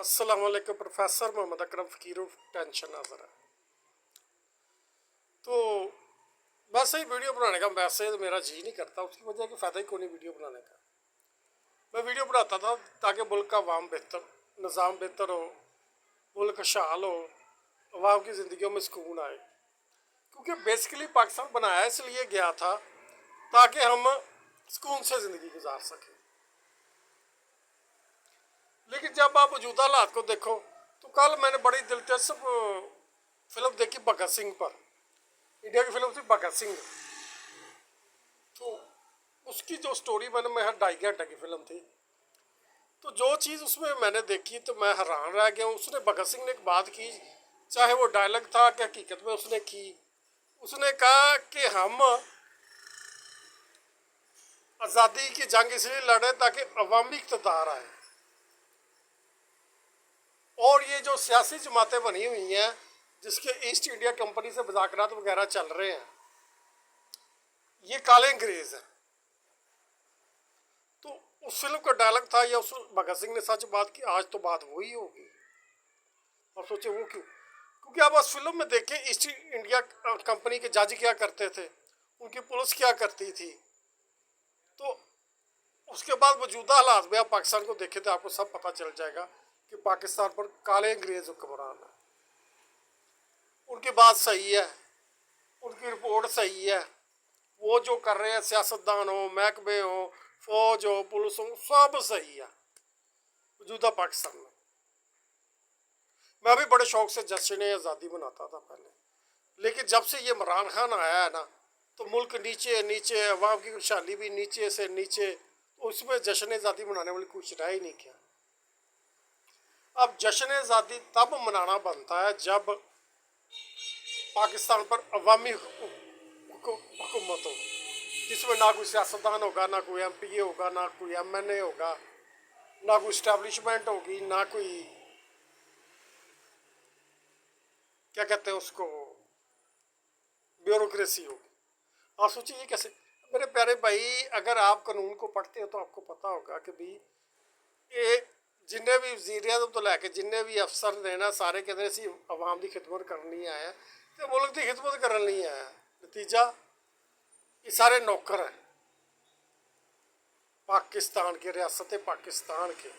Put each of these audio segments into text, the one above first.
अस्सलाम वालेकुम। प्रोफेसर मोहम्मद अकरम फ़कीर टेंशन नजर है। तो वैसे ही वीडियो बनाने का वैसे तो मेरा जी नहीं करता, उसकी वजह कि फ़ायदा ही कोई नहीं वीडियो बनाने का। मैं वीडियो बनाता था ताकि मुल्क का अवाम बेहतर, निज़ाम बेहतर हो, मुल्क खुशहाल हो, अवाम की ज़िंदगियों में सुकून आए। क्योंकि बेसिकली पाकिस्तान बनाया इसलिए गया था ताकि हम सुकून से ज़िंदगी गुजार सकें। लेकिन जब आप मौजूदा हालात को देखो तो कल मैंने बड़ी दिलचस्प फिल्म देखी भगत सिंह पर। इंडिया की फिल्म थी भगत सिंह। तो उसकी जो स्टोरी मैं 2.5 घंटे की फिल्म थी, तो जो चीज़ उसमें मैंने देखी तो मैं हैरान रह गया। उसने भगत सिंह ने एक बात की, चाहे वो डायलॉग था कि हकीकत में उसने की। उसने कहा कि हम आज़ादी की जंग इसलिए लड़े ताकि अवामी इक़्तिदार आए, और ये जो सियासी जमातें बनी हुई हैं जिसके ईस्ट इंडिया कंपनी से मुज़ाकरात वगैरह चल रहे हैं, ये काले अंग्रेज़ हैं। तो उस फिल्म का डायलॉग था, या उस भगत सिंह ने सच बात की, आज तो बात वही होगी। अब सोचे वो क्यों? क्योंकि आप उस फिल्म में देखें ईस्ट इंडिया कंपनी के जज क्या करते थे, उनकी पुलिस क्या करती थी। तो उसके बाद मौजूदा हालात में आप पाकिस्तान को देखें तो आपको सब पता चल जाएगा कि पाकिस्तान पर काले अंग्रेज हुक्मरान है। उनकी बात सही है, उनकी रिपोर्ट सही है, वो जो कर रहे हैं, सियासतदान हो, महकमे हो, फौज हो, पुलिस हो, सब सही है मौजूदा पाकिस्तान में। मैं भी बड़े शौक से जश्न आज़ादी मनाता था पहले, लेकिन जब से ये इमरान खान आया है ना, तो मुल्क नीचे नीचे, अवाम की खुशहाली भी नीचे से नीचे, तो उसमें जश्न आज़ादी मनाने वाली कुछ रह ही नहीं किया। अब जश्न आज़ादी तब मनाना बनता है जब पाकिस्तान पर अवामी हुकूमत हो, जिसमें ना कोई सियासतदान होगा, ना कोई MPA होगा, ना कोई MNA होगा, ना कोई इस्टेब्लिशमेंट होगी, ना कोई क्या कहते हैं उसको, ब्यूरोक्रेसी होगी। आप सोचिए ये कैसे। मेरे प्यारे भाई, अगर आप कानून को पढ़ते हो तो आपको पता होगा कि भाई ये जिन्हें भी वजीर तो लैके जिन्हें भी अफसर ने ना, सारे कहते असी अवाम की खिदमत करनी आए तो मुल्क की खिदमत करने नहीं आया। नतीजा ये सारे नौकर हैं पाकिस्तान के, रियासत पाकिस्तान के।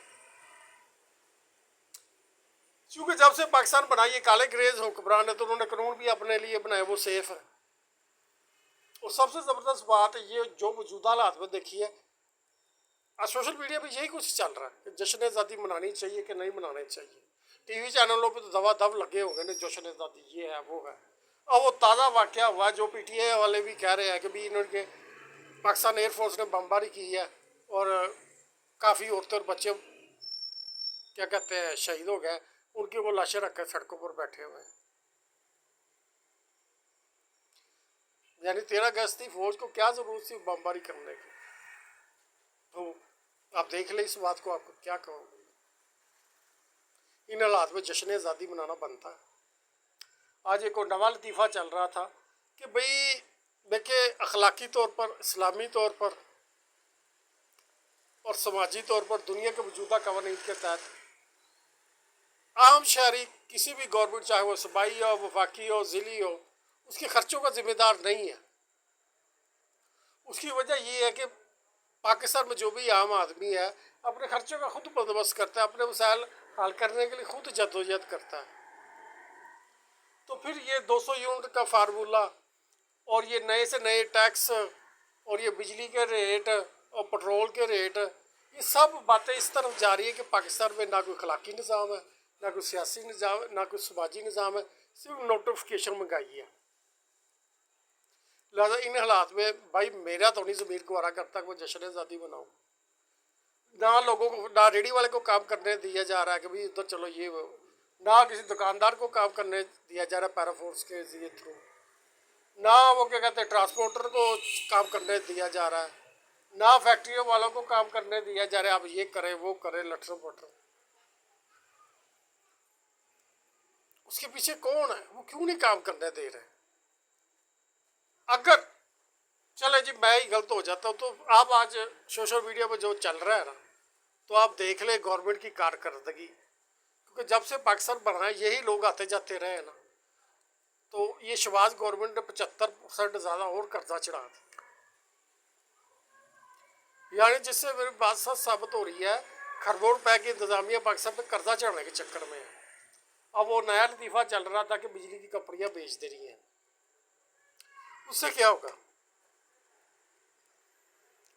क्योंकि जब से पाकिस्तान बना ये काले अंग्रेज हुक्मरान है, तो उन्होंने कानून भी अपने लिए बनाए, वो सेफ है। और सबसे ज़बरदस्त बात ये जो मौजूदा हालात में देखिए, सोशल मीडिया पे यही कुछ चल रहा है कि जश्न आज़ादी मनानी चाहिए कि नहीं मनानी चाहिए। TV चैनलों पे तो दवा दव लगे होंगे ना, जश्न आज़ादी ये है वो है। और वो ताज़ा वाक़या हुआ जो PTI वाले भी कह रहे हैं कि भी इन्होंने पाकिस्तान एयरफोर्स ने बमबारी की है और काफ़ी औरतें और बच्चे क्या कहते हैं शहीद हो गए, उनकी वो लाशें रख कर सड़कों पर बैठे हुए हैं। यानी 13 अगस्त थी, फौज को क्या ज़रूरत थी बमबारी करने की? तो आप देख लें इस बात को, आपको क्या कहोगे। इन हालात में जश्न आज़ादी मनाना बनता है। आज एक और नवा लतीफ़ा चल रहा था कि भाई देखिए, अखलाकी तौर पर, इस्लामी तौर पर और समाजी तौर पर दुनिया के मौजूदा कवानीन के तहत आम शहरी किसी भी गवर्नमेंट, चाहे वो सूबाई हो, वफाकी हो, ज़िली हो, उसके खर्चों का जिम्मेदार नहीं है। उसकी वजह ये है कि पाकिस्तान में जो भी आम आदमी है अपने खर्चों का खुद बंदोबस्त करता है, अपने मसाइल हल करने के लिए खुद जद्दोजहद करता है। तो फिर ये 200 यूनिट का फार्मूला और ये नए से नए टैक्स और ये बिजली के रेट और पेट्रोल के रेट, ये सब बातें इस तरफ जा रही है कि पाकिस्तान में ना कोई अखलाकी निज़ाम है, ना कोई सियासी निज़ाम है, ना कोई समाजी निज़ाम है, सिर्फ नोटिफिकेशन मंगाई है। लिहाजा इन हालात में भाई मेरा तो नहीं ज़मीर गवारा करता कि वो जश्न आज़ादी मनाऊँ। ना लोगों को, ना रेडी वाले को काम करने दिया जा रहा है कि भाई उधर चलो ये वो, ना किसी दुकानदार को काम करने दिया जा रहा है पैराफोर्स के थ्रू, ना वो क्या कहते हैं ट्रांसपोर्टर को काम करने दिया जा रहा है, ना फैक्ट्रियों वालों को काम करने दिया जा रहा है। अब ये करें वो करें, लटर पटर। उसके पीछे कौन है? वो क्यों नहीं काम करने दे रहे? अगर चले जी मैं ही गलत हो जाता हूँ, तो आप आज सोशल मीडिया पर जो चल रहा है ना, तो आप देख ले गवर्नमेंट की कारकर्दगी, क्योंकि जब से पाकिस्तान बना है यही लोग आते जाते रहे हैं ना, तो ये शहबाज गवर्नमेंट ने 75% ज़्यादा और कर्जा चढ़ा दिया, यानी जिससे मेरी बात सच साबित हो रही है खरबों रुपए की इंतजामिया पाकिस्तान पे कर्जा चढ़ाने के चक्कर में है। अब वो नया लतीफ़ा चल रहा था कि बिजली की कंपनियां बेच दे रही हैं, उससे क्या होगा?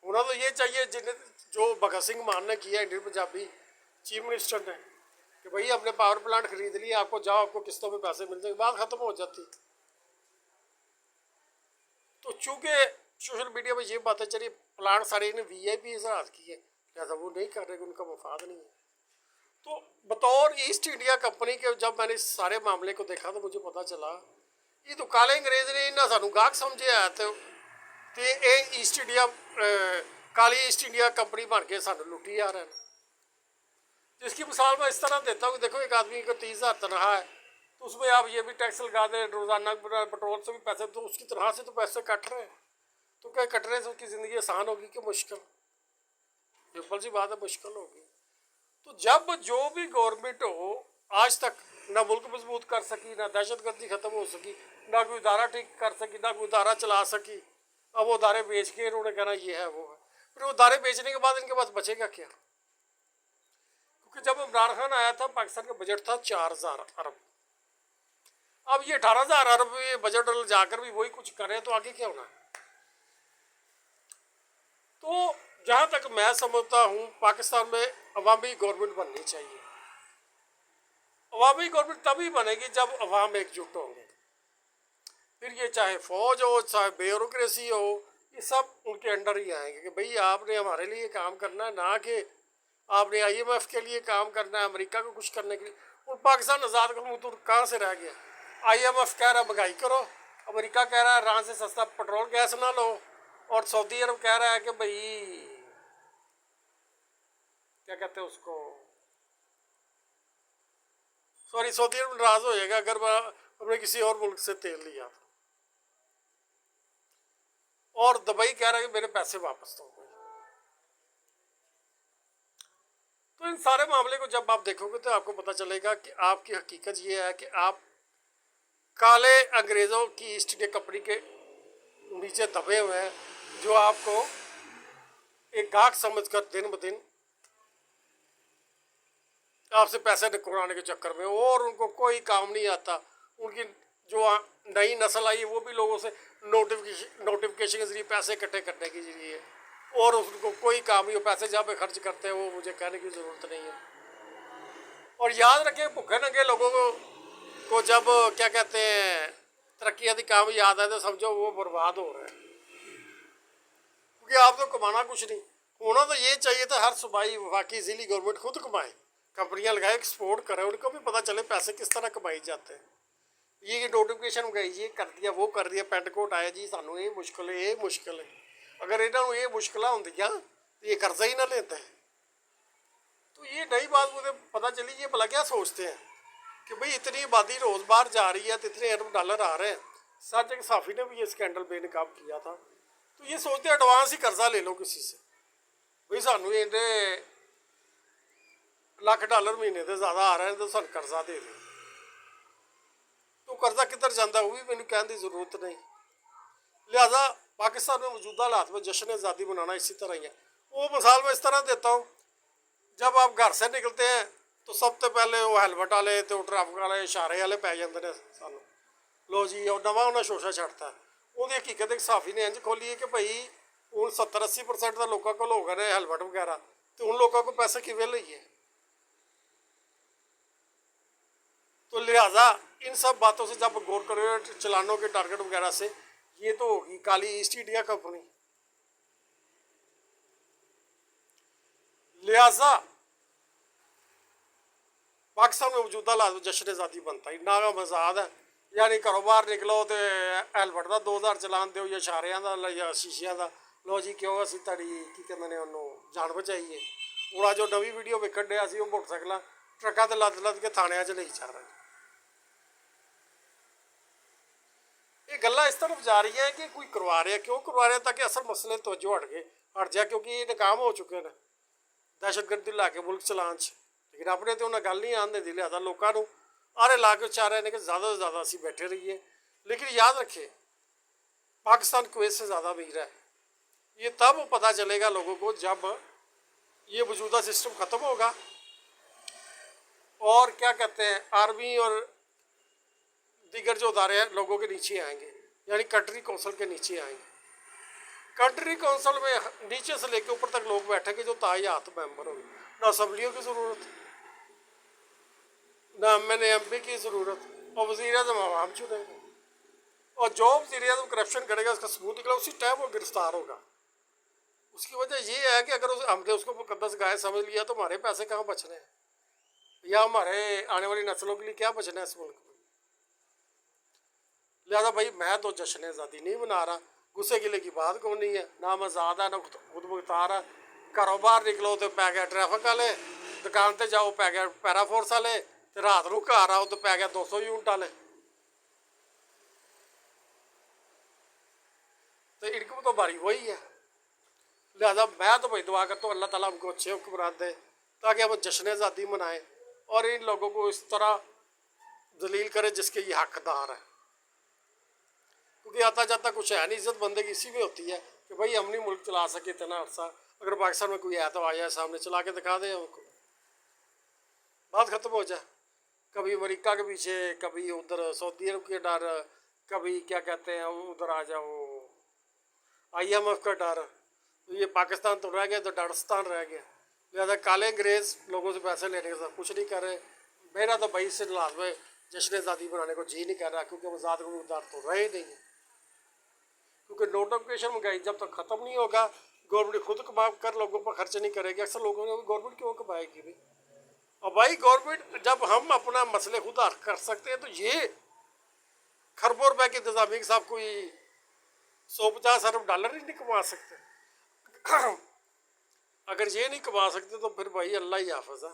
होना तो ये चाहिए जिन्हें जो भगत सिंह मान ने किया इंडियन पंजाबी चीफ मिनिस्टर ने कि भाई हमने पावर प्लांट खरीद लिया, आपको जाओ, आपको किस्तों में पैसे मिल जाएंगे, बात खत्म हो जाती। तो चूंकि सोशल मीडिया में ये बातें चली प्लांट सारे ने वीआईपी इजहार किए, लिहाजा वो नहीं कर रहे, उनका मफाद नहीं है। तो बतौर ईस्ट इंडिया कंपनी के जब मैंने इस सारे मामले को देखा तो मुझे पता चला ये तो काले अंग्रेज ने इन्हें सानू गाहक समझे है, तो ये ईस्ट इंडिया काली ईस्ट इंडिया कंपनी बन के सानू लुटी आ रहे हैं। जिसकी मिसाल मैं इस तरह देता हूँ, देखो एक आदमी को 30,000 तनख्वाह है, तो उसमें आप ये भी टैक्स लगा दें, रोजाना पेट्रोल से भी पैसे, तो उसकी तनख्वाह से तो पैसे कट रहे हैं, तो क्या कटने से उसकी ज़िंदगी आसान होगी कि मुश्किल? सिंपल सी बात है, मुश्किल होगी। तो जब जो भी गवर्नमेंट हो आज तक ना मुल्क मजबूत कर सकी, ना दहशतगर्दी ख़त्म हो सकी, ना कोई इदारा ठीक कर सकी, ना कोई इदारा चला सकी, अब वो इदारे बेच के इन्होंने कहना ये है वो है, फिर वो इदारे बेचने के बाद इनके पास बचेगा क्या? क्योंकि जब इमरान खान आया था पाकिस्तान का बजट था 4,000 अरब, अब ये 18,000 अरब ये बजट जाकर भी वही कुछ करें तो आगे क्या होना है? तो जहाँ तक मैं समझता हूँ पाकिस्तान में अवामी गवर्नमेंट बननी चाहिए। अवामी गवर्नमेंट तभी बनेगी जब अवाम एकजुट होंगे, फिर ये चाहे फौज हो चाहे ब्यूरोक्रेसी हो, ये सब उनके अंडर ही आएंगे कि भाई आपने हमारे लिए काम करना है, ना कि आपने आईएमएफ के लिए काम करना है, अमेरिका को कुछ करने के लिए। और पाकिस्तान आज़ाद का मुँह तो कहाँ से रह गया? आईएमएफ कह रहा है महंगाई करो, अमेरिका कह रहा है ईरान से सस्ता पेट्रोल गैस ना लो, और सऊदी अरब कह रहा है कि भाई क्या कहते हैं उसको, सॉरी सऊदी अरब नाराज हो जाएगा अगर हमने किसी और मुल्क से तेल लिया, और दुबई कह रहा है कि मेरे पैसे वापस दो। तो इन सारे मामले को जब आप देखोगे तो आपको पता चलेगा कि आपकी हकीकत ये है कि आप काले अंग्रेज़ों की ईस्ट इंडिया कंपनी के नीचे दबे हुए हैं, जो आपको एक गाहक समझकर दिन ब दिन आपसे पैसे निकलवाने के चक्कर में, और उनको कोई काम नहीं आता। उनकी जो नई नस्ल आई वो भी लोगों से नोटिफिकेशन के जरिए पैसे इकट्ठे करने के जरिए, और उनको कोई काम नहीं हो, पैसे जहाँ पे खर्च करते हैं वो मुझे कहने की ज़रूरत नहीं है। और याद रखें भूखे नंगे लोगों को जब क्या कहते हैं तरक्याती काम याद आए तो समझो वो बर्बाद हो रहे हैं, क्योंकि आप तो कमाना कुछ नहीं। होना तो ये चाहिए था हर सूबाई वफाकी ज़िली गवर्नमेंट खुद कमाए, कंपनियां लगाए, एक्सपोर्ट करें, उनको भी पता चले पैसे किस तरह कमाई जाते हैं। ये नोटिफिकेशन गई, ये कर दिया, वो कर दिया, पेंट कोट आया जी सानू ये मुश्किल है, ये मुश्किल है। अगर इन्हों ये मुश्किल होंदियां तो ये कर्जा ही ना लेते हैं। तो ये नई बात मुझे पता चली, ये भला क्या सोचते हैं कि भाई इतनी आबादी रोज़ बाहर जा रही है तो इतने अरब डॉलर आ रहे हैं। सच एक साफ़ी ने भी ये स्कैंडल बेनकाब किया था, तो ये सोचते हैं एडवांस ही कर्जा ले लो किसी से, भाई सानू इन्ने $1,00,000 महीने से ज़्यादा आ रहे हैं तो सानू कर्जा दे दो। तो कर्जा किधर जाता वो भी मैंने कहने की ज़रूरत नहीं। लिहाजा पाकिस्तान में मौजूदा हालात में जश्न आज़ादी मनाना इसी तरह ही है। वो मिसाल मैं इस तरह देता हूँ, जब आप घर से निकलते हैं तो सबसे पहले वो हेलमेट वाले तो ट्रैफिक वाले इशारे वाले पै जाते हैं सानू, लो जी और नवा उन्हें शोशा छड़ता है। वो हकीकत एक साफ़ी ने इंज खोली है कि भाई हूँ 70-80% का लोगों को हो गए हेलमेट वगैरह, तो उन लोगों को पैसे किवें लईए? तो लिहाजा इन सब बातों से जब गौर करें चलानों के टारगेट वगैरह से, ये तो होगी काली ईस्ट इंडिया कंपनी। लिहाजा पाकिस्तान में मौजूदा हालात जश्न आज़ादी बनता ही ना आज़ाद है, यानी घरों बाहर निकलो तो हेलमेट का 2,000 चलान दो या इशारियां का या शीशिया का, लो जी क्यों असी ताड़ी की कहते हैं उन्होंने जान बचाईए। हूँ जो नवी वीडियो वेखन डे असी मोटरसाइकिल ट्रकों से लद के थाने च नहीं जा रहे। ये गल्लां इस तरफ जा रही हैं कि कोई करवा रहा, क्यों करवा रहा, ताकि असल मसले तवज्जो हट जाए, क्योंकि ये नाकाम हो चुके हैं दहशतगर्दी ला के मुल्क चलान। लेकिन अपने तो उन्हें गल नहीं आने दी, लिहाजा लोगों को आरे ला के चाह रहे हैं कि ज़्यादा से ज़्यादा असी बैठे रहिए। लेकिन याद रखिए पाकिस्तान कुवैत से ज़्यादा अमीर है। ये तब पता चलेगा लोगों को जब ये मौजूदा सिस्टम ख़त्म होगा और क्या कहते हैं आर्मी और दीगर जो अदारे हैं लोगों के नीचे आएंगे, यानी कंट्री कौंसिल के नीचे आएंगे। कंट्री कौंसिल में नीचे से लेकर ऊपर तक लोग बैठेंगे जो ताई हाथ मेंबर होंगे। ना असम्बलियों की ज़रूरत, ना MNA MP की ज़रूरत, और वज़ीर आज़म आवाम चुनेंगे। और जो वज़ीर आज़म करप्शन करेगा उसका सबूत निकला उसी टाइम वो गिरफ्तार होगा। उसकी वजह ये है कि अगर हमने उसको मुकद्दस गाय समझ लिया तो हमारे पैसे कहाँ बचने हैं या हमारे आने वाली नस्लों के लिए क्या बचना है इस मुल्क में। लिहाजा भाई मैं तो जश्न आज़ादी नहीं मना रहा, गुस्से गिले की बात कौन नहीं है, ना मैं आज़ाद है ना खुद मुख्तार है। घरों बाहर निकलो तो पै गया ट्रैफिक वाले, दुकान पर जाओ पै गया पैरा फोर्स वाले, तो रात को घर आओ तो पै गया 200 यूनिट वाले। तो इनकम तो हमारी वही है। लिहाजा मैं तो भाई दुआ करता हूँ अल्लाह ताला हमको अच्छे हुक्मरान दे ताकि हम जश्न आज़ादी मनाएं और इन लोगों को इस तरह जलील करें जिसके ये हकदार है। क्योंकि आता जाता कुछ है नहीं, इज्जत बंदे की इसी में होती है कि भाई हम नहीं मुल्क चला सके इतना अर्सा, अगर पाकिस्तान में कोई है तो आया सामने चला के दिखा दे हमको, बात ख़त्म हो जाए। कभी अमेरिका के पीछे, कभी उधर सऊदी अरब के डर, कभी क्या कहते हैं उधर आ जाओ IMF का डर, तो ये पाकिस्तान तो रह गया तो डरस्तान रह गया। लिहाजा काले अंग्रेज़ लोगों से पैसे लेने के साथ कुछ नहीं कर रहे। मेरा तो भाई से लाजमी जश्न आज़ादी बनाने को जी नहीं कर रहा, क्योंकि वो आज़ाद गुरूदार तो रहे नहीं है। क्योंकि नोटिफिकेशन महंगाई जब तक ख़त्म नहीं होगा, गवर्नमेंट खुद कमा कर लोगों पर खर्च नहीं करेगी। अक्सर लोगों ने गवर्नमेंट क्यों कमाएगी भाई। और भाई गवर्नमेंट जब हम अपना मसले खुद हल कर सकते हैं तो ये खरबों रुपए की इंतजामी के साथ कोई 150 अरब डॉलर ही नहीं कमा सकते। अगर ये नहीं कमा सकते तो फिर भाई अल्लाह ही हाफ़िज़ है।